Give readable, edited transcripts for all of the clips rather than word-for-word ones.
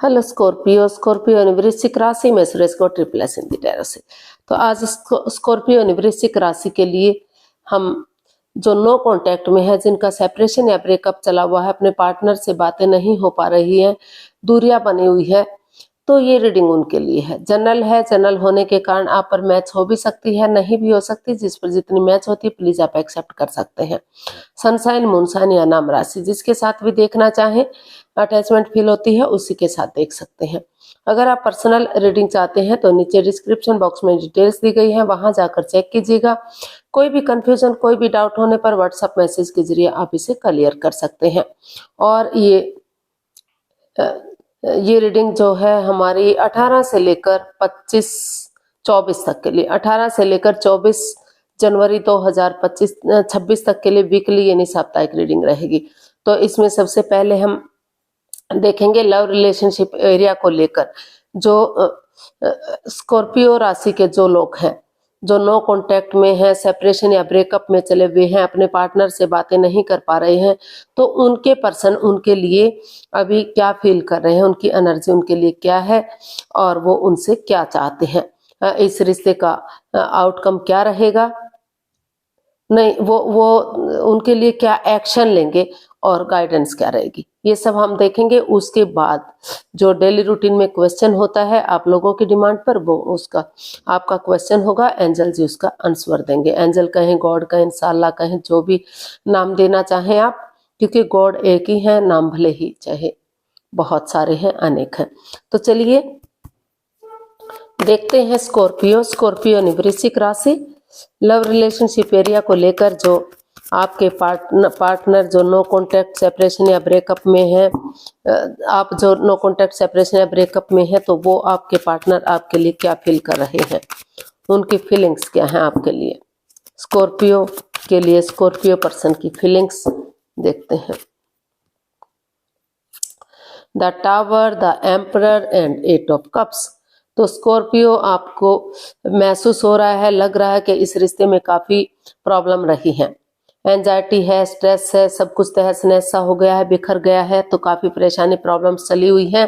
Hello Scorpio. Scorpio यानी वृश्चिक राशि में सूरज को ट्रिपल एस हिंदी टैरो से। तो आज स्कॉर्पियो यानी वृश्चिक राशि के लिए हम जो नो कांटेक्ट में है, जिनका सेपरेशन या ब्रेकअप चला हुआ है, अपने पार्टनर से बातें नहीं हो पा रही हैं, दूरियां बनी हुई है, तो ये रीडिंग उनके लिए है। जनरल है, जनरल होने के कारण आप पर मैच हो भी सकती है, नहीं भी हो सकती। जिस पर जितनी मैच होती है प्लीज आप एक्सेप्ट कर सकते हैं। सनसाइन, मूनसाइन या नाम राशि, जिसके साथ भी देखना चाहें, अटैचमेंट फील होती है, उसी के साथ देख सकते हैं। अगर आप पर्सनल रीडिंग चाहते हैं तो नीचे डिस्क्रिप्शन बॉक्स में डिटेल्स दी गई है, वहां जाकर चेक कीजिएगा। कोई भी कंफ्यूजन, कोई भी डाउट होने पर व्हाट्सएप मैसेज के जरिए आप इसे क्लियर कर सकते हैं। और ये रीडिंग जो है हमारी 18 से लेकर 25-24 तक के लिए, 18 से लेकर 24 जनवरी 2026 तक के लिए वीकली यानी साप्ताहिक रीडिंग रहेगी। तो इसमें सबसे पहले हम देखेंगे लव रिलेशनशिप एरिया को लेकर। जो स्कॉर्पियो राशि के जो लोग हैं, जो नो कांटेक्ट में हैं, सेपरेशन या ब्रेकअप में चले हुए हैं, अपने पार्टनर से बातें नहीं कर पा रहे हैं, तो उनके पर्सन उनके लिए अभी क्या फील कर रहे हैं, उनकी एनर्जी उनके लिए क्या है और वो उनसे क्या चाहते हैं, इस रिश्ते का आउटकम क्या रहेगा, नहीं वो उनके लिए क्या एक्शन लेंगे और गाइडेंस क्या रहेगी, ये सब हम देखेंगे। उसके बाद जो डेली रूटीन में क्वेश्चन होता है आप लोगों की डिमांड पर, वो उसका आपका क्वेश्चन होगा, एंजल जी उसका आंसर देंगे। एंजल कहें, गॉड कहें, इंशाल्लाह कहें, जो भी नाम देना चाहें आप, क्योंकि गॉड एक ही है, नाम भले ही चाहे बहुत सारे हैं, अनेक हैं। तो चलिए देखते हैं स्कॉर्पियो वृश्चिक राशि लव रिलेशनशिप एरिया को लेकर। जो आपके पार्टनर जो नो कॉन्टैक्ट, सेपरेशन या ब्रेकअप में है, आप जो नो कॉन्टैक्ट, सेपरेशन या ब्रेकअप में है, तो वो आपके पार्टनर आपके लिए क्या फील कर रहे हैं, उनकी फीलिंग्स क्या हैं आपके लिए। स्कॉर्पियो के लिए स्कॉर्पियो पर्सन की फीलिंग्स देखते हैं। The tower, the emperor and 8 of cups. तो स्कॉर्पियो, आपको महसूस हो रहा है, लग रहा है कि इस रिश्ते में काफी प्रॉब्लम रही है, एंजाइटी है, स्ट्रेस है, सब कुछ तहस नहस सा हो गया है, बिखर गया है, तो काफी परेशानी, प्रॉब्लम्स चली हुई है।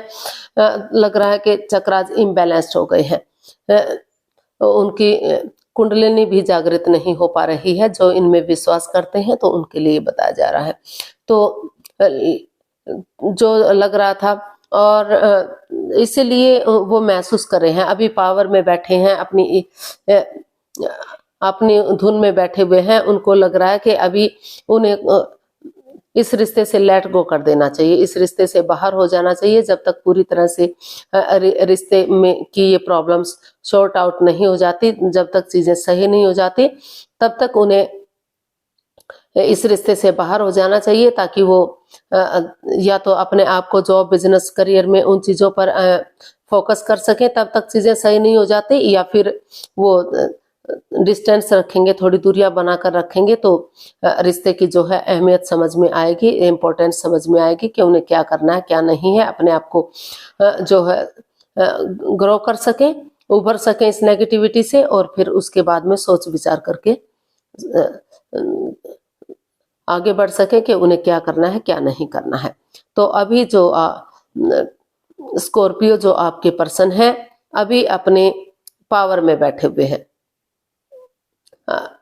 लग रहा है कि चक्रास इम्बैलेंस्ड हो गए हैं, उनकी कुंडलिनी भी जागृत नहीं हो पा रही है। जो इनमें विश्वास करते हैं तो उनके लिए बताया जा रहा है। तो जो लग रहा था, और इसीलिए वो महसूस कर रहे हैं, अभी पावर में बैठे हैं, अपनी धुन में बैठे हुए हैं। उनको लग रहा है कि अभी उन्हें इस रिश्ते से लेट गो कर देना चाहिए, इस रिश्ते से बाहर हो जाना चाहिए। जब तक पूरी तरह से रिश्ते में की ये प्रॉब्लम्स सॉर्ट आउट नहीं हो जाती, जब तक चीजें सही नहीं हो जाती, तब तक उन्हें इस रिश्ते से बाहर हो जाना चाहिए, ताकि वो या तो अपने आप को जॉब, बिजनेस, करियर में उन चीजों पर फोकस कर सकें, तब तक चीजें सही नहीं हो जाती, या फिर वो डिस्टेंस रखेंगे, थोड़ी दूरियां बनाकर रखेंगे, तो रिश्ते की जो है अहमियत समझ में आएगी, इम्पोर्टेंस समझ में आएगी कि उन्हें क्या करना है, क्या नहीं है, अपने आप को जो है ग्रो कर सकें, उभर सकें इस नेगेटिविटी से, और फिर उसके बाद में सोच विचार करके आगे बढ़ सके कि उन्हें क्या करना है, क्या नहीं करना है। तो अभी जो स्कॉर्पियो, जो आपके पर्सन है, अभी अपने पावर में बैठे हुए हैं।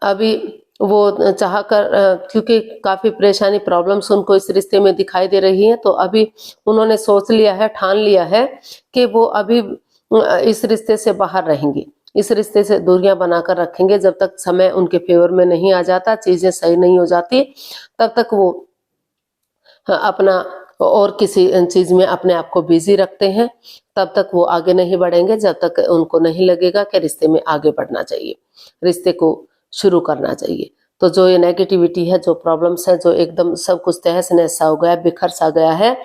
अभी वो चाह कर, क्योंकि काफी परेशानी, प्रॉब्लम्स उनको इस रिश्ते में दिखाई दे रही हैं, तो अभी उन्होंने सोच लिया है, ठान लिया है कि वो अभी इस रिश्ते से बाहर रहेंगे, इस रिश्ते से दूरियां बनाकर रखेंगे। जब तक समय उनके फेवर में नहीं आ जाता, चीजें सही नहीं हो जाती, तब तक वो अपना और किसी चीज में अपने आप को बिजी रखते हैं, तब तक वो आगे नहीं बढ़ेंगे, जब तक उनको नहीं लगेगा कि रिश्ते में आगे बढ़ना चाहिए, रिश्ते को शुरू करना चाहिए। तो जो ये नेगेटिविटी है, जो प्रॉब्लम्स है, जो एकदम सब कुछ तहस नहस सा हो गया, बिखर सा गया है,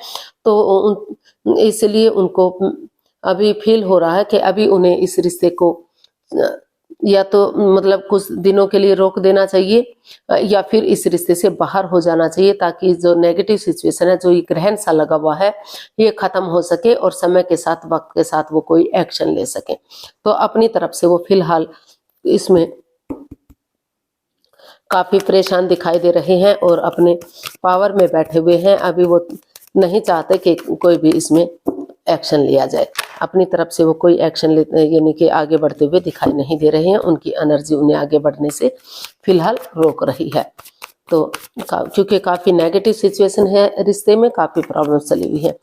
तो इसलिए उनको अभी फील हो रहा है कि अभी उन्हें इस रिश्ते को या तो मतलब कुछ दिनों के लिए रोक देना चाहिए, या फिर इस रिश्ते से बाहर हो जाना चाहिए, ताकि जो नेगेटिव सिचुएशन है, जो ये ग्रहण सा लगा हुआ है, ये खत्म हो सके और समय के साथ, वक्त के साथ वो कोई एक्शन ले सके। तो अपनी तरफ से वो फिलहाल इसमें काफी परेशान दिखाई दे रहे हैं और अपने पावर में बैठे हुए हैं। अभी वो नहीं चाहते कि कोई भी इसमें एक्शन लिया जाए। अपनी तरफ से वो कोई एक्शन यानी कि आगे बढ़ते हुए दिखाई नहीं दे रहे हैं, उनकी एनर्जी उन्हें आगे बढ़ने से फिलहाल रोक रही है। तो क्योंकि काफ़ी नेगेटिव सिचुएशन है रिश्ते में, काफ़ी प्रॉब्लम चली हुई है।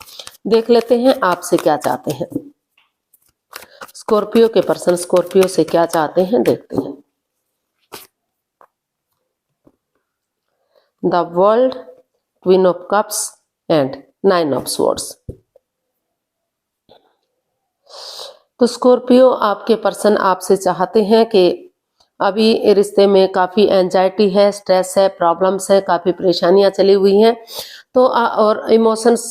देख लेते हैं आपसे क्या चाहते हैं। स्कॉर्पियो के पर्सन स्कॉर्पियो से क्या चाहते हैं, देखते हैं। The world, queen of cups and 9 of swords. तो स्कॉर्पियो आपके पर्सन आपसे चाहते हैं कि अभी रिश्ते में काफ़ी एंजाइटी है, स्ट्रेस है, प्रॉब्लम्स है, काफ़ी परेशानियां चली हुई हैं। तो और इमोशंस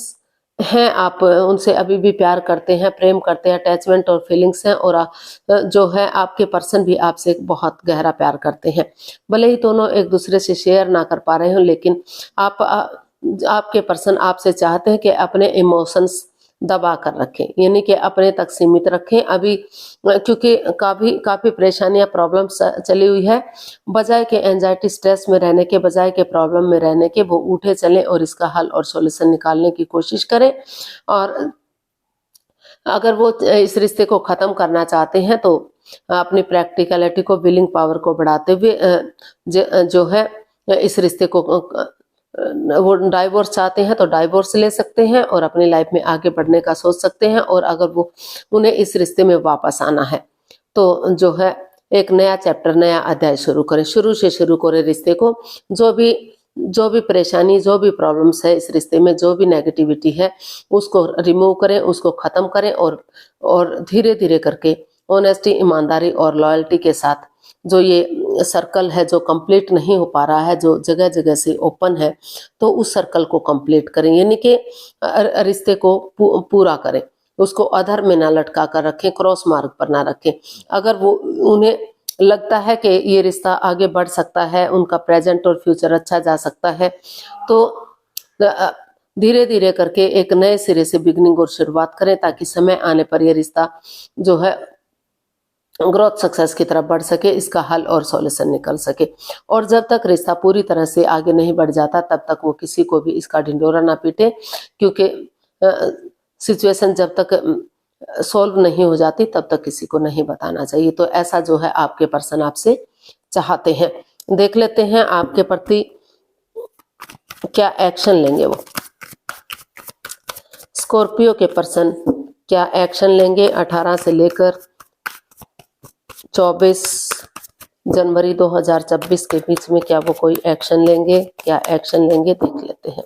हैं, आप उनसे अभी भी प्यार करते हैं, प्रेम करते हैं, अटैचमेंट और फीलिंग्स हैं। और जो है आपके पर्सन भी आपसे बहुत गहरा प्यार करते हैं। भले ही दोनों एक दूसरे से शेयर ना कर पा रहे हो, लेकिन आपके पर्सन आपसे चाहते हैं कि अपने इमोशंस दबा कर रखें, यानी कि अपने तक सीमित रखें अभी, क्योंकि काफ़ी परेशानियां प्रॉब्लम्स चली हुई है। बजाय के एंजाइटी स्ट्रेस में रहने के, बजाय के प्रॉब्लम में रहने के, वो उठे चलें और इसका हल और सॉल्यूशन निकालने की कोशिश करें। और अगर वो इस रिश्ते को ख़त्म करना चाहते हैं तो अपनी प्रैक्टिकलिटी को, विलिंग पावर को बढ़ाते हुए जो है इस रिश्ते को, वो डाइवोर्स चाहते हैं तो डाइवोर्स ले सकते हैं और अपनी लाइफ में आगे बढ़ने का सोच सकते हैं। और अगर वो उन्हें इस रिश्ते में वापस आना है तो जो है एक नया चैप्टर, नया अध्याय शुरू करें, शुरू से शुरू करें रिश्ते को। जो भी परेशानी, जो भी प्रॉब्लम्स है इस रिश्ते में, जो भी नेगेटिविटी है उसको रिमूव करें, उसको ख़त्म करें। और धीरे धीरे करके ऑनेस्टी, ईमानदारी और लॉयल्टी के साथ जो ये सर्कल है जो कंप्लीट नहीं हो पा रहा है, जो जगह जगह से ओपन है, तो उस सर्कल को कंप्लीट करें, यानी कि रिश्ते को पूरा करें। उसको अधर में ना लटका कर रखें, क्रॉस मार्ग पर ना रखें। अगर वो उन्हें लगता है कि ये रिश्ता आगे बढ़ सकता है, उनका प्रेजेंट और फ्यूचर अच्छा जा सकता है, तो धीरे धीरे करके एक नए सिरे से बिगनिंग और शुरुआत करें, ताकि समय आने पर ये रिश्ता जो है ग्रोथ सक्सेस की तरफ बढ़ सके, इसका हल और सॉल्यूशन निकल सके। और जब तक रिश्ता पूरी तरह से आगे नहीं बढ़ जाता तब तक वो किसी को भी इसका ढिंढोरा ना पीटे, क्योंकि सिचुएशन जब तक सॉल्व नहीं हो जाती तब तक किसी को नहीं बताना चाहिए। तो ऐसा जो है आपके पर्सन आपसे चाहते हैं। देख लेते हैं आपके प्रति क्या एक्शन लेंगे वो। स्कॉर्पियो के पर्सन क्या एक्शन लेंगे 18 से लेकर 24 जनवरी 2026 के बीच में, क्या वो कोई एक्शन लेंगे, क्या एक्शन लेंगे, देख लेते हैं।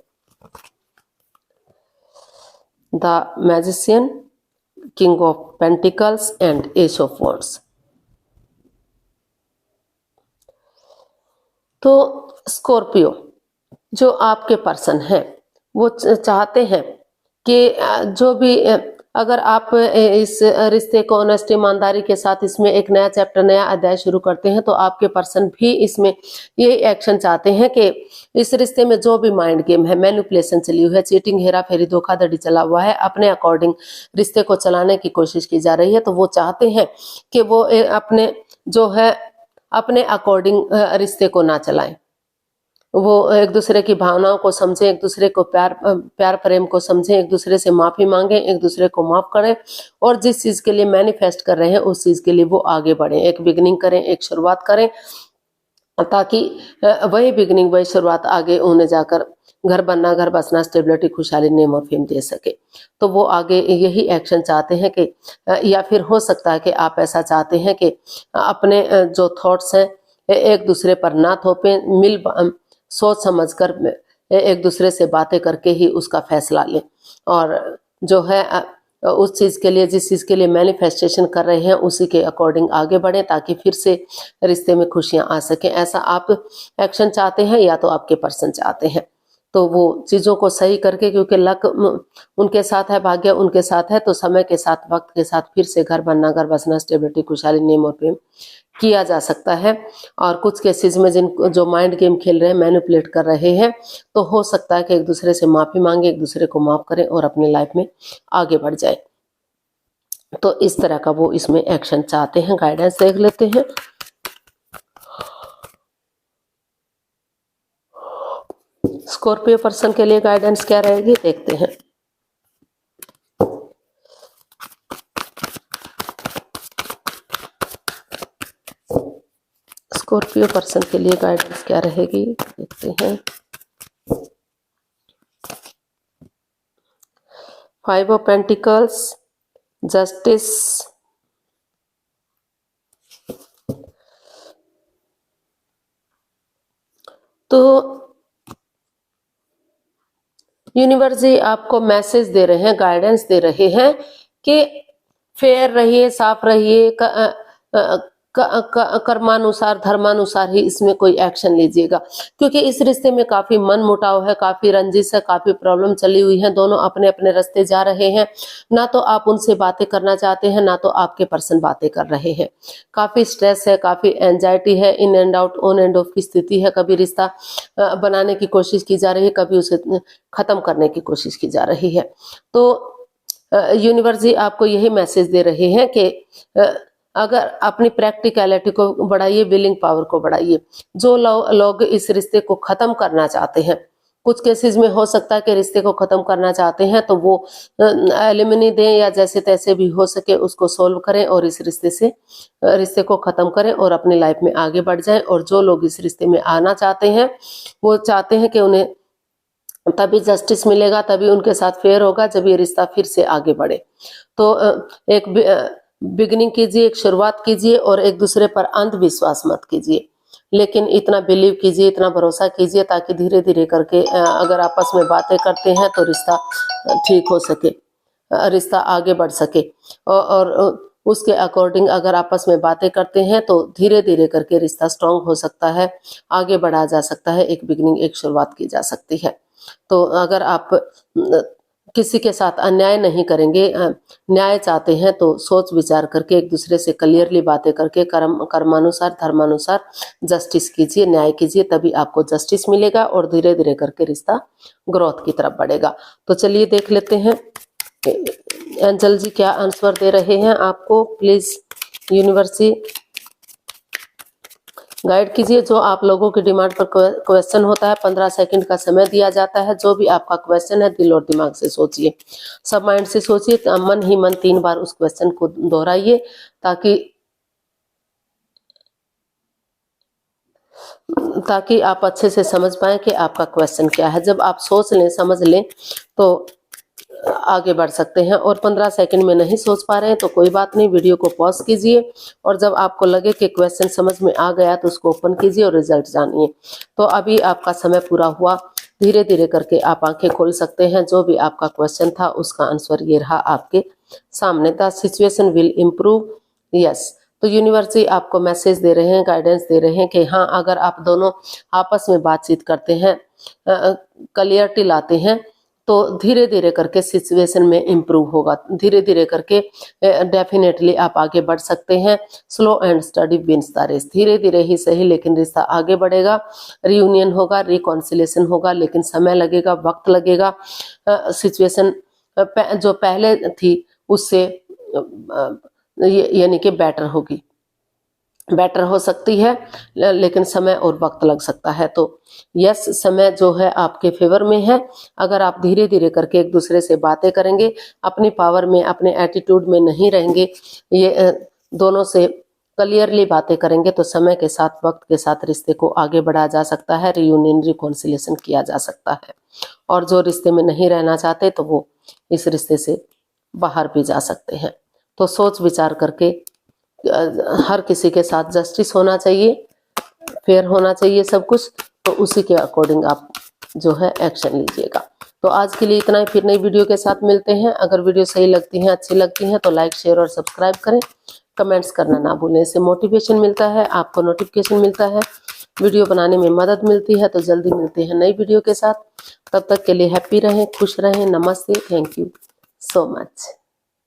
The magician, king of pentacles and S of wands. तो स्कॉर्पियो जो आपके पर्सन हैं वो चाहते हैं कि जो भी अगर आप इस रिश्ते को ऑनेस्ट, ईमानदारी के साथ इसमें एक नया चैप्टर, नया अध्याय शुरू करते हैं, तो आपके पर्सन भी इसमें ये एक्शन चाहते हैं कि इस रिश्ते में जो भी माइंड गेम है, मैनिपुलेशन चली हुई है, चीटिंग, हेरा फेरी, धोखाधड़ी चला हुआ है, अपने अकॉर्डिंग रिश्ते को चलाने की कोशिश की जा रही है, तो वो चाहते हैं कि वो अपने जो है अपने अकॉर्डिंग रिश्ते को ना चलाएं। वो एक दूसरे की भावनाओं को समझें, एक दूसरे को प्यार प्रेम को समझें, एक दूसरे से माफ़ी मांगें, एक दूसरे को माफ़ करें, और जिस चीज़ के लिए मैनिफेस्ट कर रहे हैं उस चीज़ के लिए वो आगे बढ़ें, एक बिगनिंग करें, एक शुरुआत करें, ताकि वही बिगनिंग, वही शुरुआत आगे उन्हें जाकर घर बनना, घर बसना, स्टेबिलिटी, खुशहाली, नेम और फेम दे सके। तो वो आगे यही एक्शन चाहते हैं कि या फिर हो सकता है कि आप ऐसा चाहते हैं कि अपने जो थॉट्स हैं एक दूसरे पर ना थोपें, सोच समझकर एक दूसरे से बातें करके ही उसका फैसला लें, और जो है उस चीज़ के लिए, जिस चीज़ के लिए मैनिफेस्टेशन कर रहे हैं उसी के अकॉर्डिंग आगे बढ़ें, ताकि फिर से रिश्ते में खुशियां आ सकें। ऐसा आप एक्शन चाहते हैं या तो आपके पर्सन चाहते हैं। तो वो चीज़ों को सही करके, क्योंकि लक उनके साथ है, भाग्य उनके साथ है, तो समय के साथ, वक्त के साथ फिर से घर बनना, घर बसना, स्टेबिलिटी, खुशहाली, नेम और फेम किया जा सकता है। और कुछ केसेस में जो माइंड गेम खेल रहे हैं, मैनिपुलेट कर रहे हैं, तो हो सकता है कि एक दूसरे से माफ़ी मांगे, एक दूसरे को माफ़ करें और अपनी लाइफ में आगे बढ़ जाए। तो इस तरह का वो इसमें एक्शन चाहते हैं। गाइडेंस देख लेते हैं। स्कॉर्पियो पर्सन के लिए गाइडेंस क्या रहेगी, देखते हैं। स्कॉर्पियो पर्सन के लिए गाइडेंस क्या रहेगी देखते हैं। 5 ऑफ पेंटिकल्स, जस्टिस, तो यूनिवर्स जी आपको मैसेज दे रहे हैं, गाइडेंस दे रहे हैं कि फेयर रहिए, साफ रहिए, कर्मानुसार धर्मानुसार ही इसमें कोई एक्शन लीजिएगा, क्योंकि इस रिश्ते में काफी मन मुटाव है, काफी रंजिश है, काफी प्रॉब्लम चली हुई है। दोनों अपने अपने रास्ते जा रहे हैं, ना तो आप उनसे बातें करना चाहते हैं, ना तो आपके पर्सन बातें कर रहे हैं। काफी स्ट्रेस है, काफी एंजाइटी है, in and out, on end of की स्थिति है। कभी रिश्ता बनाने की कोशिश की जा रही है, कभी उसे खत्म करने की कोशिश की जा रही है। तो यूनिवर्स जी आपको यही मैसेज दे रहे हैं कि अगर अपनी प्रैक्टिकलिटी को बढ़ाइए, विलिंग पावर को बढ़ाइए। जो लोग इस रिश्ते को खत्म करना चाहते हैं, कुछ केसेस में हो सकता है कि रिश्ते को खत्म करना चाहते हैं तो वो एलिमिनी दें या जैसे तैसे भी हो सके उसको सोल्व करें और इस रिश्ते को खत्म करें और अपनी लाइफ में आगे बढ़ जाएं। और जो लोग इस रिश्ते में आना चाहते हैं, वो चाहते हैं कि उन्हें तभी जस्टिस मिलेगा, तभी उनके साथ फेयर होगा जब ये रिश्ता फिर से आगे बढ़े। तो एक बिगिनिंग कीजिए, एक शुरुआत कीजिए और एक दूसरे पर अंधविश्वास मत कीजिए, लेकिन इतना बिलीव कीजिए, इतना भरोसा कीजिए ताकि धीरे धीरे करके अगर आपस में बातें करते हैं तो रिश्ता ठीक हो सके, रिश्ता आगे बढ़ सके। और उसके अकॉर्डिंग अगर आपस में बातें करते हैं तो धीरे धीरे करके रिश्ता स्ट्रांग हो सकता है, आगे बढ़ाया जा सकता है, एक बिगिनिंग, एक शुरुआत की जा सकती है। तो अगर आप किसी के साथ अन्याय नहीं करेंगे, न्याय चाहते हैं तो सोच विचार करके एक दूसरे से क्लियरली बातें करके कर्मानुसार धर्मानुसार जस्टिस कीजिए, न्याय कीजिए, तभी आपको जस्टिस मिलेगा और धीरे धीरे करके रिश्ता ग्रोथ की तरफ बढ़ेगा। तो चलिए देख लेते हैं एंजल जी क्या आंसर दे रहे हैं आपको। प्लीज यूनिवर्स जी गाइड कीजिए। जो आप लोगों की डिमांड पर क्वेश्चन होता है 15 सेकंड का समय दिया जाता है। जो भी आपका क्वेश्चन है दिल और दिमाग से सोचिए, सब माइंड से सोचिए, मन ही मन 3 बार उस क्वेश्चन को दोहराइए ताकि आप अच्छे से समझ पाएं कि आपका क्वेश्चन क्या है। जब आप सोच लें, समझ लें तो आगे बढ़ सकते हैं। और 15 सेकंड में नहीं सोच पा रहे हैं तो कोई बात नहीं, वीडियो को पॉज कीजिए और जब आपको लगे कि क्वेश्चन समझ में आ गया तो उसको ओपन कीजिए और रिजल्ट जानिए। तो अभी आपका समय पूरा हुआ, धीरे धीरे करके आप आंखें खोल सकते हैं। जो भी आपका क्वेश्चन था उसका आंसर ये रहा आपके सामने। The situation will improve, yes. तो यूनिवर्स जी आपको मैसेज दे रहे हैं, गाइडेंस दे रहे हैं कि हाँ, अगर आप दोनों आपस में बातचीत करते हैं, क्लियरिटी लाते हैं तो धीरे धीरे करके सिचुएशन में इम्प्रूव होगा, धीरे धीरे करके डेफिनेटली आप आगे बढ़ सकते हैं। Slow and steady wins the race, धीरे धीरे ही सही लेकिन रिश्ता आगे बढ़ेगा, रियूनियन होगा, रिकॉन्सिलेशन होगा, लेकिन समय लगेगा, वक्त लगेगा। सिचुएशन जो पहले थी उससे यानी कि बेटर हो सकती है, लेकिन समय और वक्त लग सकता है। तो यस, समय जो है आपके फेवर में है। अगर आप धीरे धीरे करके एक दूसरे से बातें करेंगे, अपनी पावर में, अपने एटीट्यूड में नहीं रहेंगे, ये दोनों से क्लियरली बातें करेंगे तो समय के साथ, वक्त के साथ रिश्ते को आगे बढ़ाया जा सकता है, रियूनियन, रिकॉन्सिलेशन किया जा सकता है। और जो रिश्ते में नहीं रहना चाहते तो वो इस रिश्ते से बाहर भी जा सकते हैं। तो सोच विचार करके हर किसी के साथ जस्टिस होना चाहिए, फेयर होना चाहिए सब कुछ, तो उसी के अकॉर्डिंग आप जो है एक्शन लीजिएगा। तो आज के लिए इतना ही, फिर नई वीडियो के साथ मिलते हैं। अगर वीडियो सही लगती है, अच्छी लगती है तो लाइक, शेयर और सब्सक्राइब करें, कमेंट्स करना ना भूलें। इससे मोटिवेशन मिलता है, आपको नोटिफिकेशन मिलता है, वीडियो बनाने में मदद मिलती है। तो जल्दी मिलते हैं नई वीडियो के साथ, तब तक के लिए हैप्पी रहें, खुश रहें। नमस्ते, थैंक यू सो मच।